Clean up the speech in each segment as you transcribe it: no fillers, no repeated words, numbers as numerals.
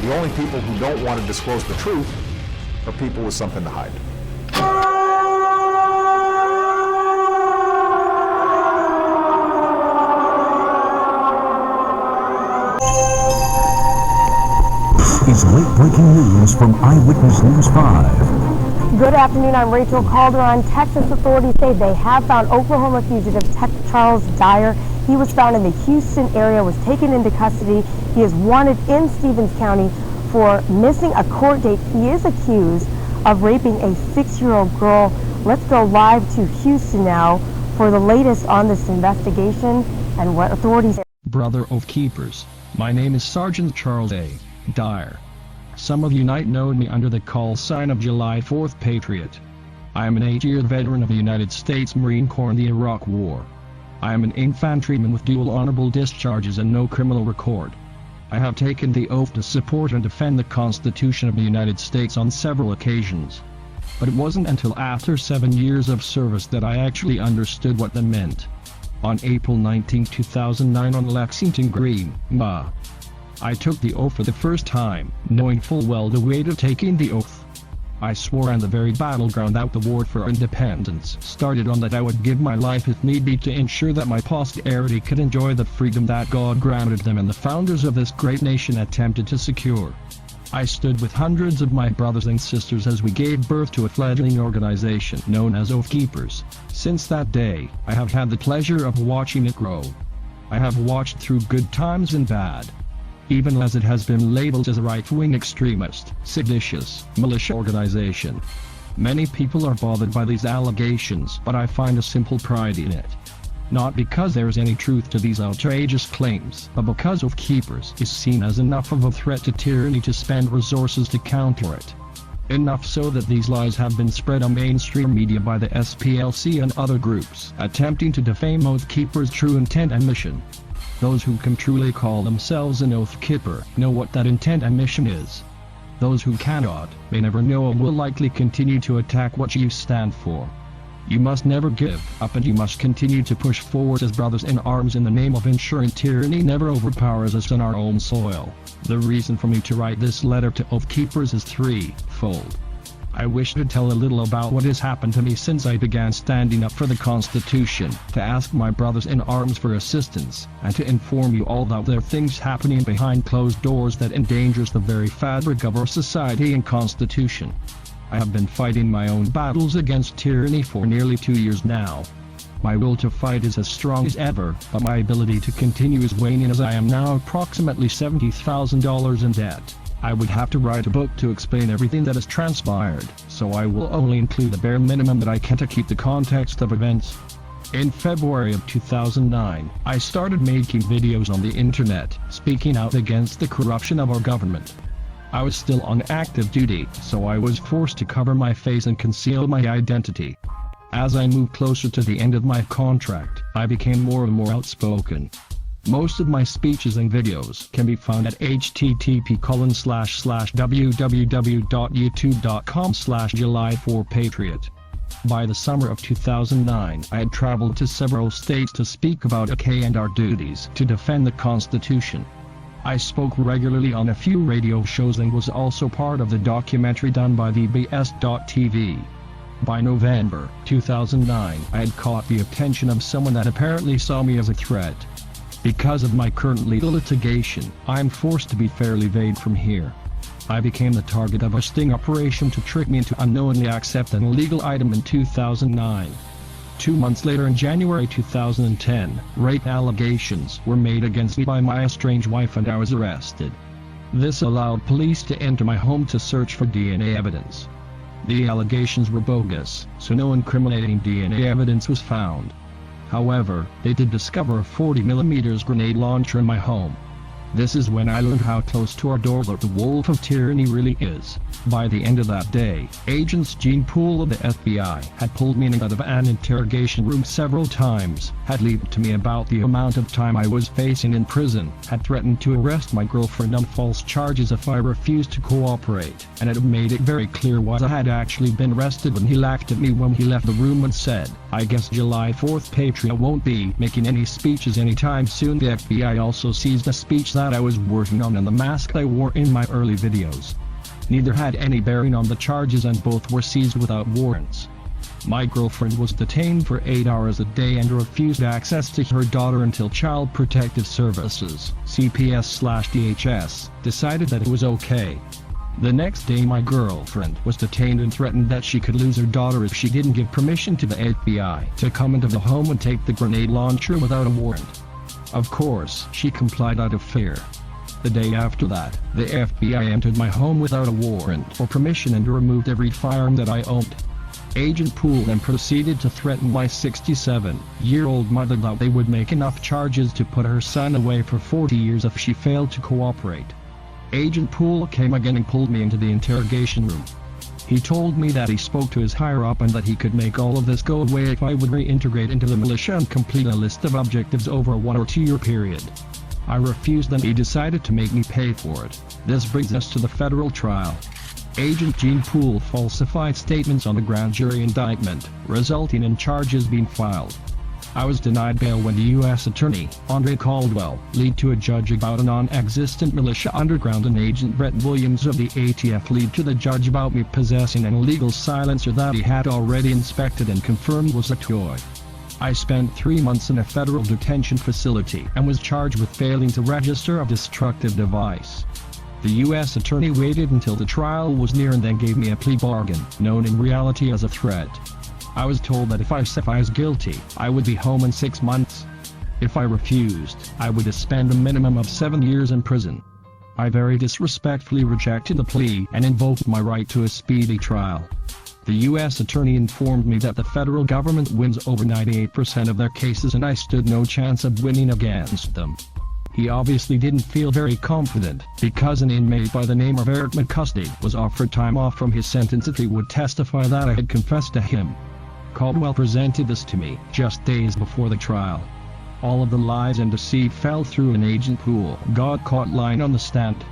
The only people who don't want to disclose the truth are people with something to hide. This is late-breaking news from Eyewitness News 5. Good afternoon, I'm Rachel Calderon. Texas authorities say they have found Oklahoma fugitive Charles Dyer. He was found in the Houston area, was taken into custody. He is wanted in Stevens County for missing a court date. He is accused of raping a 6-year-old girl. Let's go live to Houston now for the latest on this investigation and what authorities... Brother of Keepers, my name is Sergeant Charles A. Dyer. Some of you might know me under the call sign of July 4th Patriot. I am an 8-year veteran of the United States Marine Corps in the Iraq War. I am an infantryman with dual honorable discharges and no criminal record. I have taken the oath to support and defend the Constitution of the United States on several occasions. But it wasn't until after 7 years of service that I actually understood what that meant. On April 19, 2009 on Lexington Green, Ma, I took the oath for the first time, knowing full well the weight of taking the oath. I swore on the very battleground that the war for independence started on that I would give my life if need be to ensure that my posterity could enjoy the freedom that God granted them and the founders of this great nation attempted to secure. I stood with hundreds of my brothers and sisters as we gave birth to a fledgling organization known as Oath Keepers. Since that day, I have had the pleasure of watching it grow. I have watched through good times and bad. Even as it has been labeled as a right-wing extremist, seditious, militia organization. Many people are bothered by these allegations, but I find a simple pride in it. Not because there is any truth to these outrageous claims, but because Oath Keepers is seen as enough of a threat to tyranny to spend resources to counter it. Enough so that these lies have been spread on mainstream media by the SPLC and other groups attempting to defame Oath Keepers' true intent and mission. Those who can truly call themselves an Oath Keeper know what that intent and mission is. Those who cannot, may never know and will likely continue to attack what you stand for. You must never give up and you must continue to push forward as brothers in arms in the name of ensuring tyranny never overpowers us on our own soil. The reason for me to write this letter to Oath Keepers is threefold. I wish to tell a little about what has happened to me since I began standing up for the Constitution, to ask my brothers in arms for assistance, and to inform you all that there are things happening behind closed doors that endangers the very fabric of our society and Constitution. I have been fighting my own battles against tyranny for nearly 2 years now. My will to fight is as strong as ever, but my ability to continue is waning as I am now approximately $70,000 in debt. I would have to write a book to explain everything that has transpired, so I will only include the bare minimum that I can to keep the context of events. In February of 2009, I started making videos on the internet, speaking out against the corruption of our government. I was still on active duty, so I was forced to cover my face and conceal my identity. As I moved closer to the end of my contract, I became more and more outspoken. Most of my speeches and videos can be found at http://www.youtube.com/July4Patriot. By the summer of 2009, I had traveled to several states to speak about AK and our duties to defend the Constitution. I spoke regularly on a few radio shows and was also part of the documentary done by VBS.TV. By November 2009, I had caught the attention of someone that apparently saw me as a threat. Because of my current legal litigation, I am forced to be fairly vague from here. I became the target of a sting operation to trick me into unknowingly accepting an illegal item in 2009. 2 months later in January 2010, rape allegations were made against me by my estranged wife and I was arrested. This allowed police to enter my home to search for DNA evidence. The allegations were bogus, so no incriminating DNA evidence was found. However, they did discover a 40mm grenade launcher in my home. This is when I learned how close to our door that the wolf of tyranny really is. By the end of that day, Agents Gene Poole of the FBI had pulled me out of an interrogation room several times, had lied to me about the amount of time I was facing in prison, had threatened to arrest my girlfriend on false charges if I refused to cooperate, and had made it very clear why I had actually been arrested when he laughed at me when he left the room and said, I guess July 4th Patriot won't be making any speeches anytime soon. The FBI also seized a speech that I was working on and the mask I wore in my early videos. Neither had any bearing on the charges and both were seized without warrants. My girlfriend was detained for 8 hours a day and refused access to her daughter until Child Protective Services, CPS/DHS, decided that it was okay. The next day my girlfriend was detained and threatened that she could lose her daughter if she didn't give permission to the FBI to come into the home and take the grenade launcher without a warrant. Of course, she complied out of fear. The day after that, the FBI entered my home without a warrant or permission and removed every firearm that I owned. Agent Poole then proceeded to threaten my 67-year-old mother that they would make enough charges to put her son away for 40 years if she failed to cooperate. Agent Poole came again and pulled me into the interrogation room. He told me that he spoke to his higher-up and that he could make all of this go away if I would reintegrate into the militia and complete a list of objectives over a 1 or 2 year period. I refused and he decided to make me pay for it. This brings us to the federal trial. Agent Gene Poole falsified statements on the grand jury indictment, resulting in charges being filed. I was denied bail when the U.S. Attorney, Andre Caldwell, lied to a judge about a non-existent militia underground, and Agent Brett Williams of the ATF lied to the judge about me possessing an illegal silencer that he had already inspected and confirmed was a toy. I spent 3 months in a federal detention facility and was charged with failing to register a destructive device. The U.S. Attorney waited until the trial was near and then gave me a plea bargain, known in reality as a threat. I was told that if I was guilty, I would be home in 6 months. If I refused, I would spend a minimum of 7 years in prison. I very disrespectfully rejected the plea and invoked my right to a speedy trial. The U.S. Attorney informed me that the federal government wins over 98% of their cases and I stood no chance of winning against them. He obviously didn't feel very confident, because an inmate by the name of Eric McCusty was offered time off from his sentence if he would testify that I had confessed to him. Caldwell presented this to me just days before the trial. All of the lies and deceit fell through and Agent Poole got caught lying on the stand.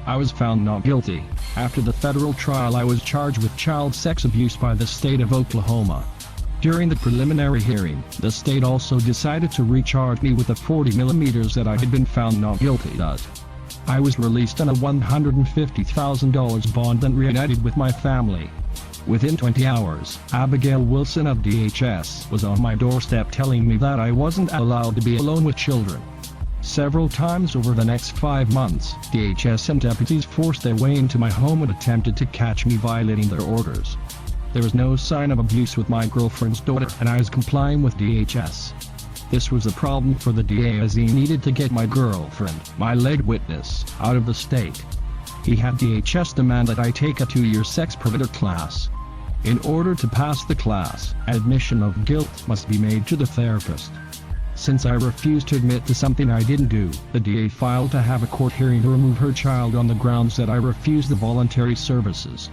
I was found not guilty. After the federal trial I was charged with child sex abuse by the state of Oklahoma. During the preliminary hearing, the state also decided to recharge me with the 40mm that I had been found not guilty of. I was released on a $150,000 bond and reunited with my family. Within 20 hours, Abigail Wilson of DHS was on my doorstep telling me that I wasn't allowed to be alone with children. Several times over the next 5 months, DHS and deputies forced their way into my home and attempted to catch me violating their orders. There was no sign of abuse with my girlfriend's daughter and I was complying with DHS. This was a problem for the DA as he needed to get my girlfriend, my lead witness, out of the state. He had DHS demand that I take a 2-year sex predator class. In order to pass the class, admission of guilt must be made to the therapist. Since I refused to admit to something I didn't do, the DA filed to have a court hearing to remove her child on the grounds that I refused the voluntary services.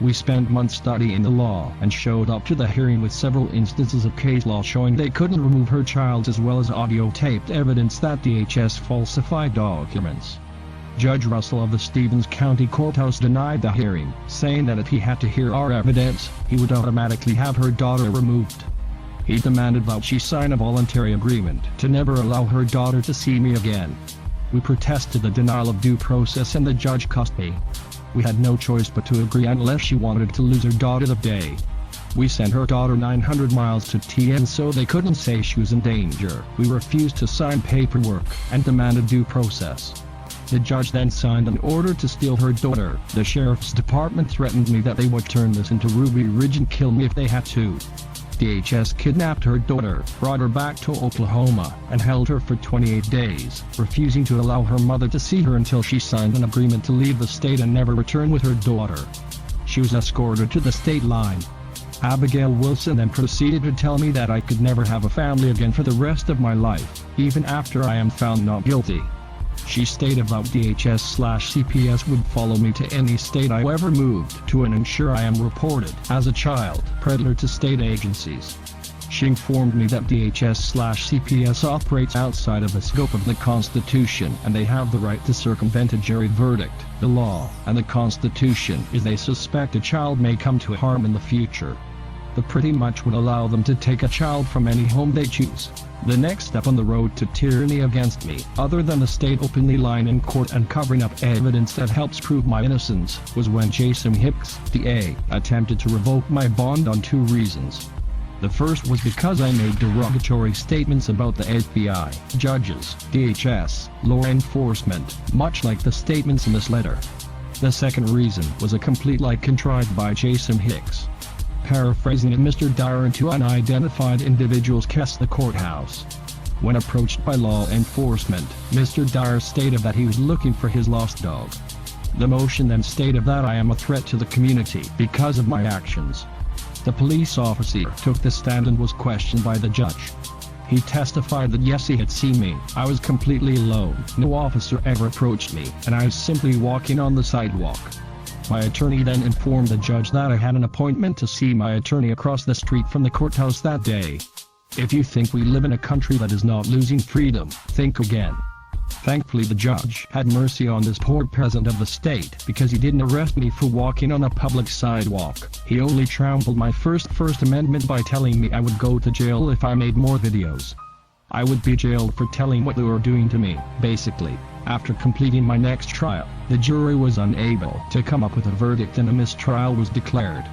We spent months studying the law and showed up to the hearing with several instances of case law showing they couldn't remove her child, as well as audio-taped evidence that DHS falsified documents. Judge Russell of the Stevens County Courthouse denied the hearing, saying that if he had to hear our evidence, he would automatically have her daughter removed. He demanded that she sign a voluntary agreement to never allow her daughter to see me again. We protested the denial of due process and the judge cussed me. We had no choice but to agree unless she wanted to lose her daughter that day. We sent her daughter 900 miles to TN so they couldn't say she was in danger. We refused to sign paperwork and demanded due process. The judge then signed an order to steal her daughter. The sheriff's department threatened me that they would turn this into Ruby Ridge and kill me if they had to. DHS kidnapped her daughter, brought her back to Oklahoma, and held her for 28 days, refusing to allow her mother to see her until she signed an agreement to leave the state and never return with her daughter. She was escorted to the state line. Abigail Wilson then proceeded to tell me that I could never have a family again for the rest of my life, even after I am found not guilty. She stated that DHS/CPS would follow me to any state I ever moved to and ensure I am reported as a child predator to state agencies. She informed me that DHS/CPS operates outside of the scope of the Constitution and they have the right to circumvent a jury verdict. The law and the Constitution is they suspect a child may come to harm in the future. that pretty much would allow them to take a child from any home they choose. The next step on the road to tyranny against me, other than the state openly lying in court and covering up evidence that helps prove my innocence, was when Jason Hicks, DA, attempted to revoke my bond on 2 reasons. The first was because I made derogatory statements about the FBI, judges, DHS, law enforcement, much like the statements in this letter. The second reason was a complete lie contrived by Jason Hicks. Paraphrasing it, Mr. Dyer and 2 unidentified individuals cased the courthouse. When approached by law enforcement, Mr. Dyer stated that he was looking for his lost dog. The motion then stated that I am a threat to the community because of my actions. The police officer took the stand and was questioned by the judge. He testified that yes, he had seen me. I was completely alone. No officer ever approached me, and I was simply walking on the sidewalk. My attorney then informed the judge that I had an appointment to see my attorney across the street from the courthouse that day. If you think we live in a country that is not losing freedom, think again. Thankfully, the judge had mercy on this poor peasant of the state because he didn't arrest me for walking on a public sidewalk. He only trampled my First Amendment by telling me I would go to jail if I made more videos. I would be jailed for telling what they were doing to me, basically. After completing my next trial, the jury was unable to come up with a verdict and a mistrial was declared.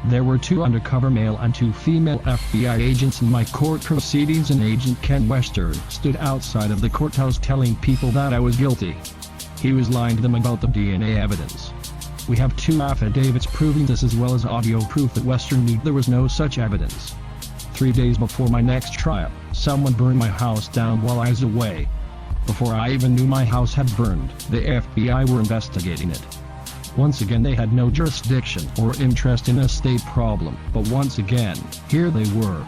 There were 2 undercover male and 2 female FBI agents in my court proceedings, and Agent Ken Western stood outside of the courthouse telling people that I was guilty. He was lying to them about the DNA evidence. We have 2 affidavits proving this, as well as audio proof that Western knew there was no such evidence. 3 days before my next trial, someone burned my house down while I was away. Before I even knew my house had burned, the FBI were investigating it. Once again, they had no jurisdiction or interest in a state problem, but once again, here they were.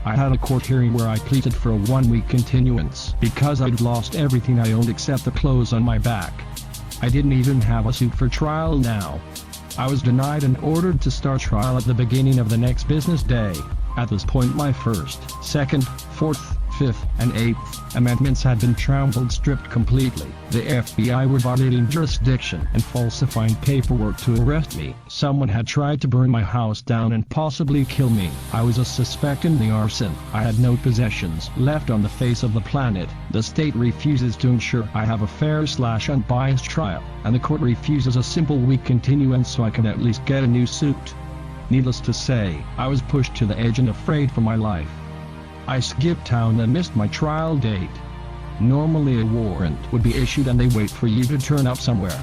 I had a court hearing where I pleaded for a 1-week continuance because I'd lost everything I owned except the clothes on my back. I didn't even have a suit for trial now. I was denied and ordered to start trial at the beginning of the next business day. At this point, my 1st, 2nd, 4th, 5th, and 8th amendments had been stripped completely. The FBI were violating jurisdiction and falsifying paperwork to arrest me. Someone had tried to burn my house down and possibly kill me. I was a suspect in the arson. I had no possessions left on the face of the planet. The state refuses to ensure I have a fair/unbiased trial, and the court refuses a simple week continuance so I can at least get a new suit. Needless to say, I was pushed to the edge and afraid for my life. I skipped town and missed my trial date. Normally a warrant would be issued and they wait for you to turn up somewhere.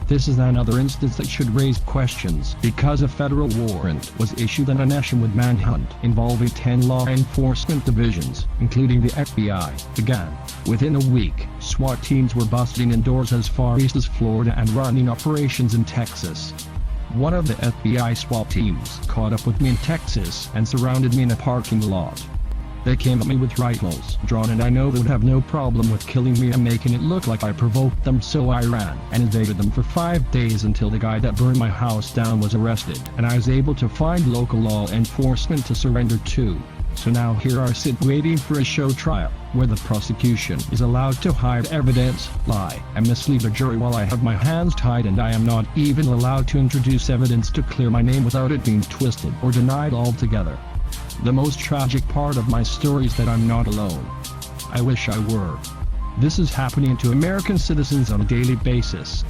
This is another instance that should raise questions because a federal warrant was issued and a nationwide manhunt involving 10 law enforcement divisions, including the FBI, began. Within a week, SWAT teams were busting in doors as far east as Florida and running operations in Texas. One of the FBI SWAT teams caught up with me in Texas and surrounded me in a parking lot. They came at me with rifles drawn, and I know they would have no problem with killing me and making it look like I provoked them, so I ran and evaded them for 5 days until the guy that burned my house down was arrested and I was able to find local law enforcement to surrender to. So now here I sit waiting for a show trial, where the prosecution is allowed to hide evidence, lie, and mislead the jury while I have my hands tied, and I am not even allowed to introduce evidence to clear my name without it being twisted or denied altogether. The most tragic part of my story is that I'm not alone. I wish I were. This is happening to American citizens on a daily basis.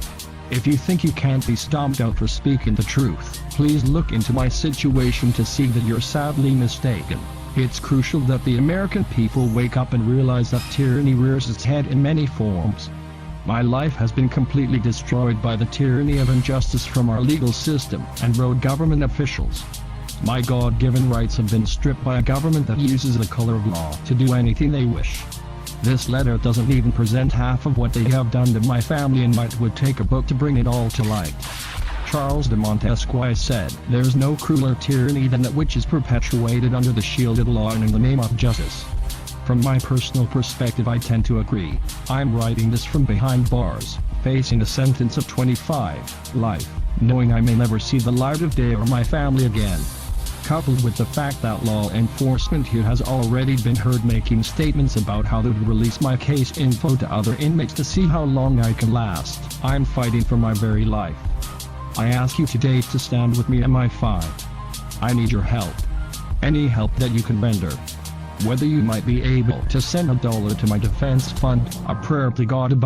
If you think you can't be stomped out for speaking the truth, please look into my situation to see that you're sadly mistaken. It's crucial that the American people wake up and realize that tyranny rears its head in many forms. My life has been completely destroyed by the tyranny of injustice from our legal system and rogue government officials. My God-given rights have been stripped by a government that uses the color of law to do anything they wish. This letter doesn't even present half of what they have done to my family, and might would take a book to bring it all to light. Charles de Montesquieu said, "There's no crueler tyranny than that which is perpetuated under the shielded law and in the name of justice." From my personal perspective, I tend to agree. I'm writing this from behind bars, facing a sentence of 25 life, knowing I may never see the light of day or my family again. Coupled with the fact that law enforcement here has already been heard making statements about how they would release my case info to other inmates to see how long I can last, I'm fighting for my very life. I ask you today to stand with me and my fight. I need your help. any help that you can render. Whether you might be able to send $1 to my defense fund, a prayer to God about